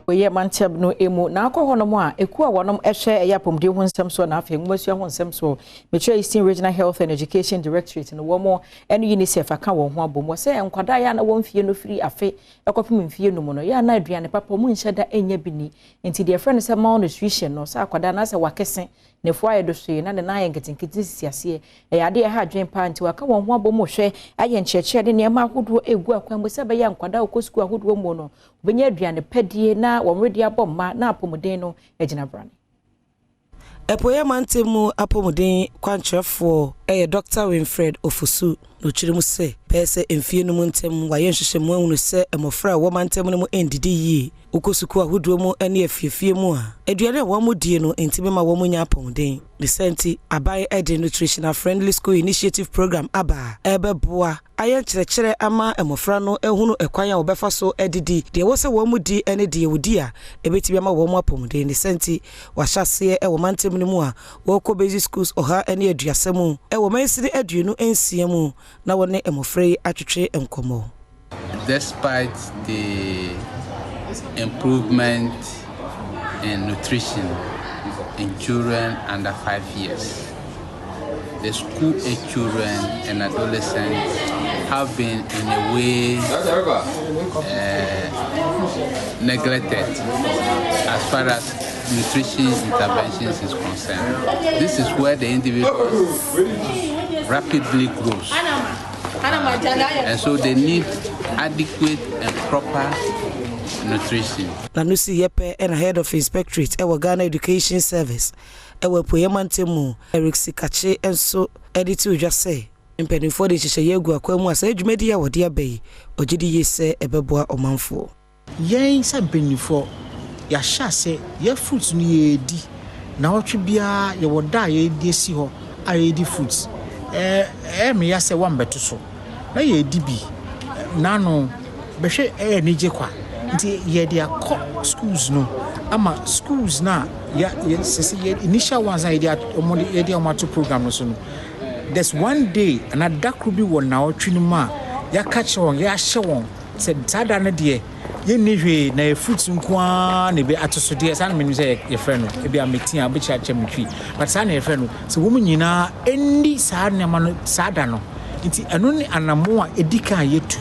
Oye Mantab no emu na akọ hono mo a eku a wonom ehwe eyapomde ho nsem so na afi ngwasua ho nsem so Metro Eastern Regional Health and Education Directorate no wo ene UNICEF aka wo ho abom se enkwada ya na wo mfie no firi afe ekopem mfie no mo no ya na aduane papa mu nhyeda enya bini enti de friend se malnutrition no sa akwada na se wakese ne fo aye do hwe na ne na aye nketenkete sisiase eyade ha adwen pa nti waka wo ho abom hwe aye nkyerɛkyerɛ de ne ma ahodo egu akwan bo se be ya nkwada okosku ahodo mo no benya aduane pedie na womredi abomma na apomuden no ejina brane Epoya mantemu apomuden kwankyerefo Dr. Winfred Ofusu no kyeremu se pese emfie no ntem waye nhyehyemu ahunu se emofra wo mantem no mu endidi yi okosuku ahodo mu ene afiefie mu a aduane wo mu die no ntime ma wo mu nya apomuden the senti abai nutritional friendly school initiative program aba ebeboa aye nkyerɛkyerɛ ama emofra no ehunu ekwan a wo befa so edidi de wo se wo mu di ene de wodi a ebetibia ma wo mu apomuden the senti wahyase wo mantem no mu a wo ko basic schools oha ene aduasemu wo mansiri aduenu ensiemu na wone emofra atwetwe enkomo. Despite the improvement in nutrition in children under 5 years, the school-age children and adolescents have been in a way neglected as far as nutrition interventions is concerned. This is where the individual rapidly grows. And so they need adequate and proper nutrition. Nanusi Yepe and head of inspectorate Ghana Education Service Poyamantemu Eric Sikache and so editor just say impending for the Cheshayegu Aquamu as Edmedia or dear bay or GDE say Ebeboa or Manfo. Yea, something for Yasha say, your fruits near D. Now, Tribia, you will die, dear Siho, I eat fruits. Me say one better so. Na ye DB. Nano, Beshe Nijekwa. Ye dia schools no. Ama schools na ya initial ones I did omodi program no so. There's one day and at that could be one now trinuma. Ya catch on, ya show said sada na die. Ye niwe na fruits nkwa na be atoso die san me say your friend no. E be a meeting a be cha chemtwi. But san your friend no. So woman nyina endi saa na ma no sada no. Nti eno ni anamo a edika yetu